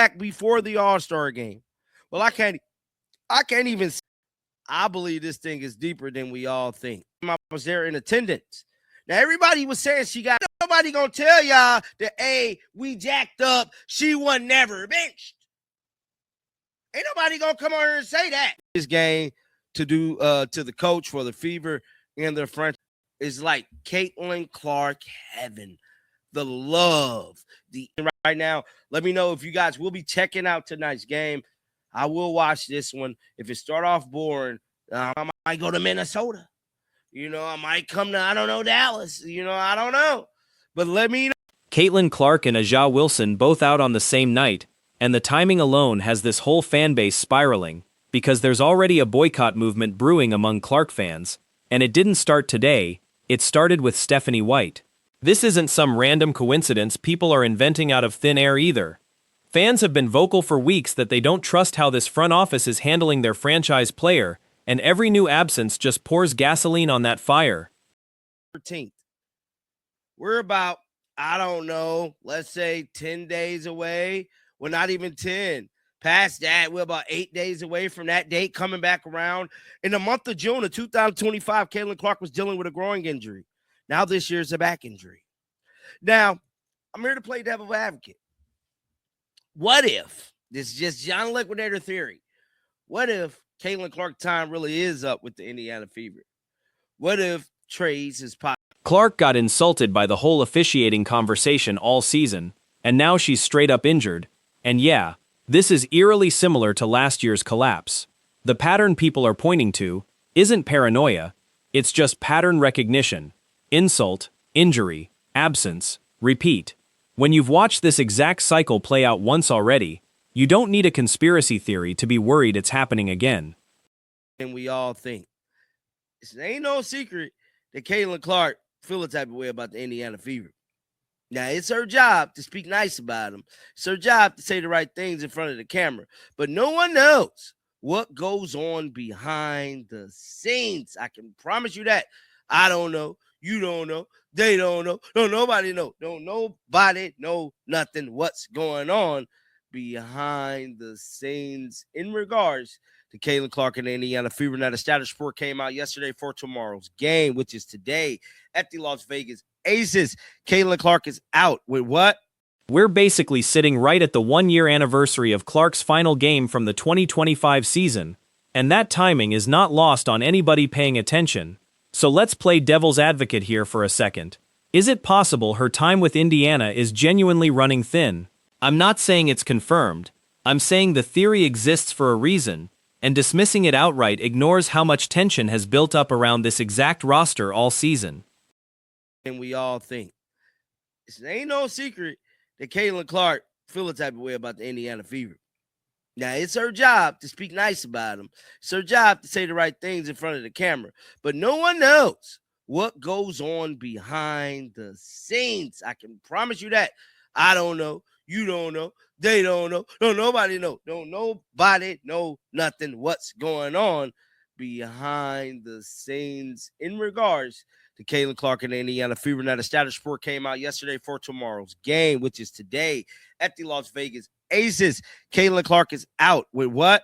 back before the All-Star game. Well, I can't even. I believe this thing is deeper than we all think. I was there in attendance. Now, everybody was saying she got. Nobody gonna tell y'all that, hey, we jacked up. She was never benched. Ain't nobody gonna come on here and say that. This game to do to the coach for the Fever and their French is like Caitlin Clark heaven. The love, the right now. Let me know if you guys will be checking out tonight's game. I will watch this one. If it start off boring, I might go to Minnesota. I might come to, I don't know, Dallas. I don't know. But let me know. Caitlin Clark and Aja Wilson both out on the same night, and the timing alone has this whole fan base spiraling, because there's already a boycott movement brewing among Clark fans, and it didn't start today, it started with Stephanie White. This isn't some random coincidence people are inventing out of thin air either. Fans have been vocal for weeks that they don't trust how this front office is handling their franchise player, and every new absence just pours gasoline on that fire. 13th. We're about, I don't know, let's say 10 days away. Well, not even 10. Past that, we're about 8 days away from that date coming back around. In the month of June of 2025, Caitlin Clark was dealing with a groin injury. Now this year's a back injury. Now, I'm here to play devil's advocate. What if, this is just John Liquidator theory, what if Caitlin Clark time really is up with the Indiana Fever? What if trades is possible? Clark got insulted by the whole officiating conversation all season, and now she's straight up injured. And yeah, this is eerily similar to last year's collapse. The pattern people are pointing to isn't paranoia, it's just pattern recognition. Insult, injury, absence, repeat. When you've watched this exact cycle play out once already, you don't need a conspiracy theory to be worried it's happening again. And we all think. It ain't no secret that Caitlin Clark feel the type of way about the Indiana Fever. Now, it's her job to speak nice about them. It's her job to say the right things in front of the camera. But no one knows what goes on behind the scenes. I can promise you that. I don't know. You don't know. They don't know. No, nobody know. Don't nobody know nothing what's going on behind the scenes in regards to Caitlin Clark and the Indiana Fever. Now, the status report came out yesterday for tomorrow's game, which is today at the Las Vegas Aces. Caitlin Clark is out with what? We're basically sitting right at the 1-year anniversary of Clark's final game from the 2025 season, and that timing is not lost on anybody paying attention. So let's play devil's advocate here for a second. Is it possible her time with Indiana is genuinely running thin? I'm not saying it's confirmed. I'm saying the theory exists for a reason, and dismissing it outright ignores how much tension has built up around this exact roster all season. And we all think. It ain't no secret that Caitlin Clark feel the type of way about the Indiana Fever. Now, it's her job to speak nice about them. It's her job to say the right things in front of the camera. But no one knows what goes on behind the scenes. I can promise you that. I don't know. You don't know. They don't know. No, nobody know. Don't nobody know nothing what's going on behind the scenes in regards to Caitlin Clark and the Indiana Fever. Now, the status report came out yesterday for tomorrow's game, which is today at the Las Vegas Aces. Caitlin Clark is out with what?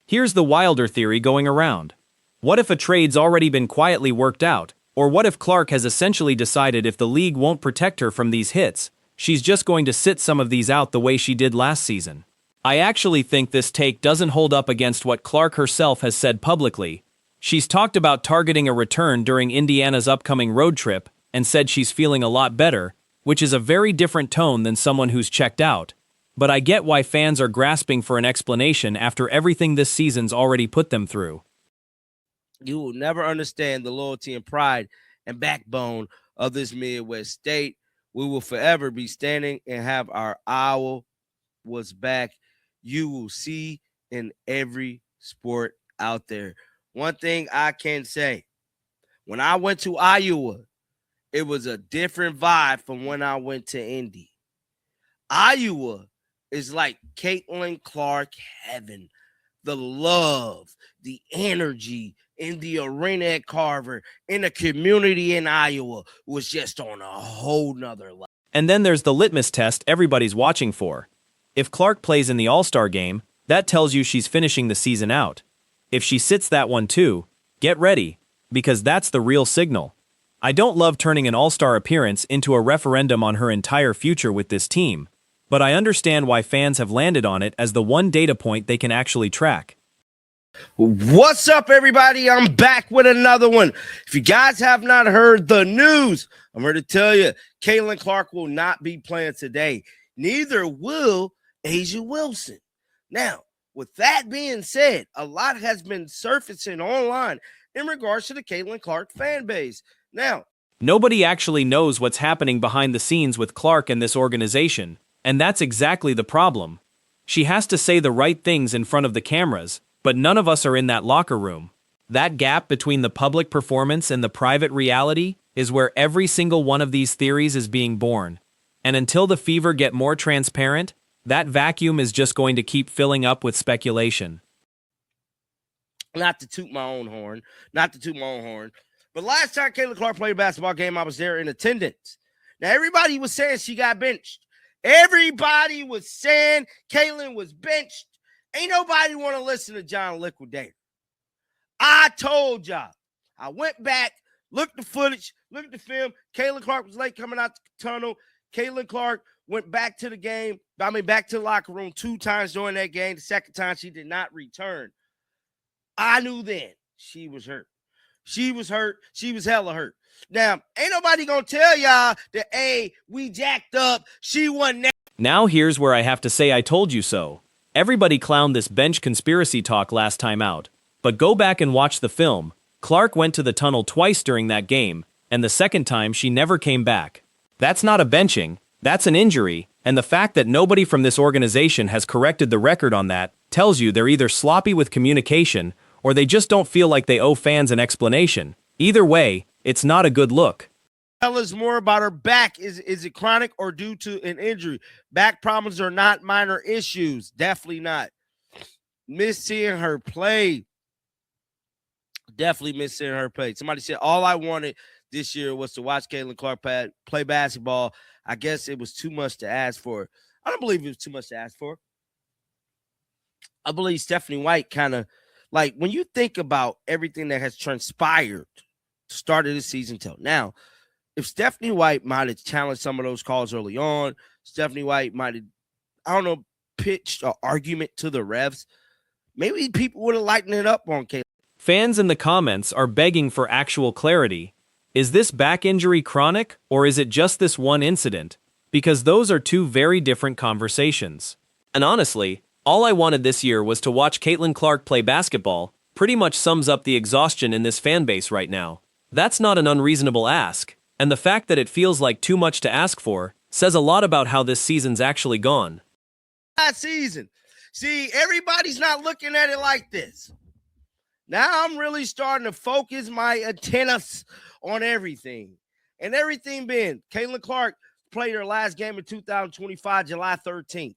Here's the wilder theory going around. What if a trade's already been quietly worked out? Or what if Clark has essentially decided if the league won't protect her from these hits, she's just going to sit some of these out the way she did last season? I actually think this take doesn't hold up against what Clark herself has said publicly. She's talked about targeting a return during Indiana's upcoming road trip and said she's feeling a lot better, which is a very different tone than someone who's checked out. But I get why fans are grasping for an explanation after everything this season's already put them through. You will never understand the loyalty and pride and backbone of this Midwest state. We will forever be standing and have our owl was back. You will see in every sport out there. One thing I can say, when I went to Iowa, it was a different vibe from when I went to Indy. Iowa is like Caitlin Clark heaven. The love, the energy in the arena at Carver, in the community in Iowa was just on a whole nother level. And then there's the litmus test everybody's watching for. If Clark plays in the All-Star game, that tells you she's finishing the season out. If she sits that one too, get ready, because that's the real signal. I don't love turning an All-Star appearance into a referendum on her entire future with this team, but I understand why fans have landed on it as the one data point they can actually track. What's up, everybody? I'm back with another one. If you guys have not heard the news, I'm here to tell you, Caitlin Clark will not be playing today. Neither will A'ja Wilson. Now, with that being said, a lot has been surfacing online in regards to the Caitlin Clark fan base. Now, nobody actually knows what's happening behind the scenes with Clark and this organization, and that's exactly the problem. She has to say the right things in front of the cameras, but none of us are in that locker room. That gap between the public performance and the private reality is where every single one of these theories is being born. And until the Fever get more transparent, that vacuum is just going to keep filling up with speculation. Not to toot my own horn, but last time Caitlin Clark played a basketball game, I was there in attendance. Now, everybody was saying she got benched. Everybody was saying Caitlin was benched. Ain't nobody want to listen to John Liquidator. I told y'all. I went back, looked at the footage, looked at the film. Caitlin Clark was late coming out the tunnel. Caitlin Clark went back to the game, back to the locker room 2 times during that game. The second time she did not return. I knew then she was hurt. She was hurt. She was hella hurt. Now, ain't nobody gonna tell y'all that, hey, we jacked up. She wasn't there. Now here's where I have to say I told you so. Everybody clowned this bench conspiracy talk last time out, but go back and watch the film. Clark went to the tunnel twice during that game, and the second time she never came back. That's not a benching, that's an injury, and the fact that nobody from this organization has corrected the record on that tells you they're either sloppy with communication or they just don't feel like they owe fans an explanation. Either way, it's not a good look. Tell us more about her back. Is it chronic or due to an injury? Back problems are not minor issues. Definitely not. Miss seeing her play. Definitely miss seeing her play. Somebody said, all I wanted this year was to watch Caitlin Clark play basketball. I guess it was too much to ask for. I don't believe it was too much to ask for. I believe Stephanie White kind of, like, when you think about everything that has transpired started this season till now, if Stephanie White might have challenged some of those calls early on, Stephanie White might have, I don't know, pitched an argument to the refs, maybe people would have lightened it up on Caitlin. Fans in the comments are begging for actual clarity. Is this back injury chronic, or is it just this one incident? Because those are two very different conversations. And honestly, all I wanted this year was to watch Caitlin Clark play basketball. Pretty much sums up the exhaustion in this fan base right now. That's not an unreasonable ask, and the fact that it feels like too much to ask for says a lot about how this season's actually gone. Last season. See, everybody's not looking at it like this. Now I'm really starting to focus my antennas on everything. And everything being, Caitlin Clark played her last game in 2025, July 13th.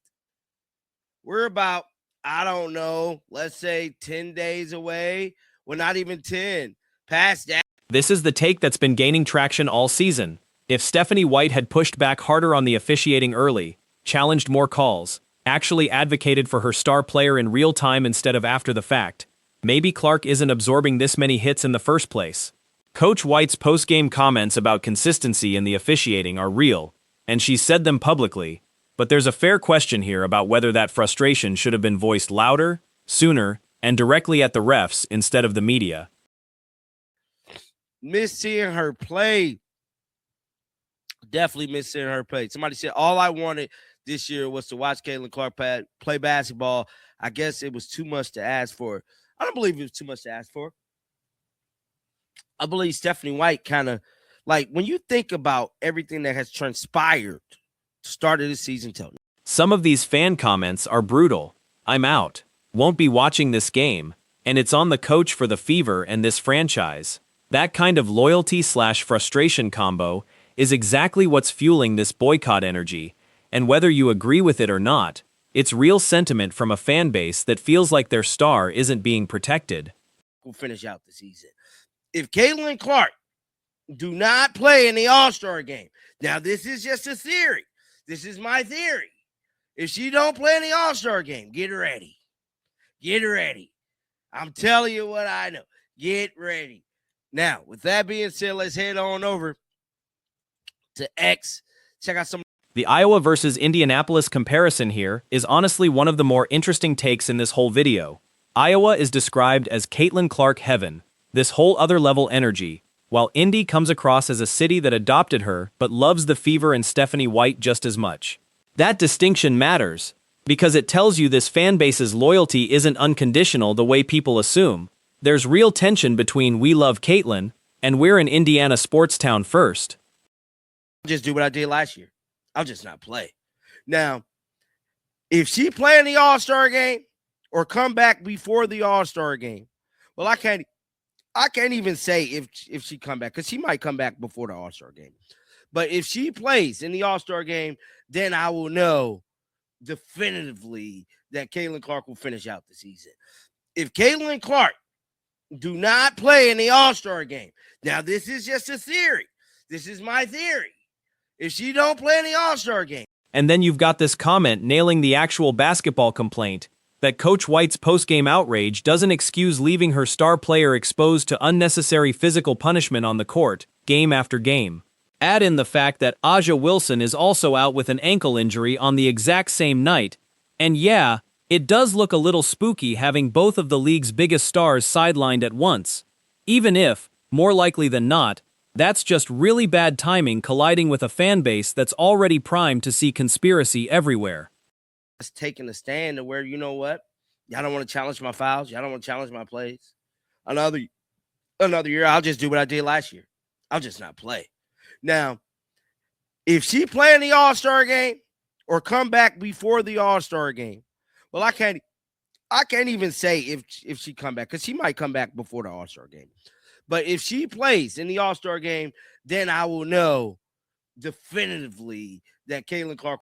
We're about, I don't know, let's say 10 days away. Well, not even 10. Past that. This is the take that's been gaining traction all season. If Stephanie White had pushed back harder on the officiating early, challenged more calls, actually advocated for her star player in real time instead of after the fact, maybe Clark isn't absorbing this many hits in the first place. Coach White's post-game comments about consistency in the officiating are real, and she's said them publicly, but there's a fair question here about whether that frustration should have been voiced louder, sooner, and directly at the refs instead of the media. Miss seeing her play. Definitely miss seeing her play. Somebody said, all I wanted this year was to watch Caitlin Clark play basketball. I guess it was too much to ask for. I don't believe it was too much to ask for. I believe Stephanie White kind of, like, when you think about everything that has transpired started this season till now. Some of these fan comments are brutal. I'm out. Won't be watching this game. And it's on the coach for the Fever and this franchise. That kind of loyalty/frustration combo is exactly what's fueling this boycott energy. And whether you agree with it or not, it's real sentiment from a fan base that feels like their star isn't being protected. We'll finish out the season. If Caitlin Clark do not play in the All-Star game, now this is just a theory. This is my theory. If she don't play in the All-Star game, get ready. Get ready. I'm telling you what I know. Get ready. Now, with that being said, let's head on over to X. Check out some. The Iowa versus Indianapolis comparison here is honestly one of the more interesting takes in this whole video. Iowa is described as Caitlin Clark heaven, this whole other level energy, while Indy comes across as a city that adopted her but loves the Fever and Stephanie White just as much. That distinction matters, because it tells you this fan base's loyalty isn't unconditional the way people assume. There's real tension between we love Caitlin and we're an Indiana sports town first. Just do what I did last year. I'll just not play. Now, if she play in the All-Star game or come back before the All-Star game, well, I can't even say if she come back, because she might come back before the All-Star game. But if she plays in the All-Star game, then I will know definitively that Caitlin Clark will finish out the season. If Caitlin Clark do not play in the All-Star game, now this is just a theory. This is my theory. If she don't play in the All-Star game. And then you've got this comment nailing the actual basketball complaint, that Coach White's post-game outrage doesn't excuse leaving her star player exposed to unnecessary physical punishment on the court, game after game. Add in the fact that Aja Wilson is also out with an ankle injury on the exact same night, and yeah, it does look a little spooky having both of the league's biggest stars sidelined at once. Even if, more likely than not, that's just really bad timing colliding with a fan base that's already primed to see conspiracy everywhere. It's taking a stand to where, you know what? Y'all don't want to challenge my fouls. Y'all don't want to challenge my plays. Another year, I'll just do what I did last year. I'll just not play. Now, if she play in the All-Star game or come back before the All-Star game, well, I can't even say if she come back, because she might come back before the All-Star game. But if she plays in the All-Star game, then I will know definitively that Caitlin Clark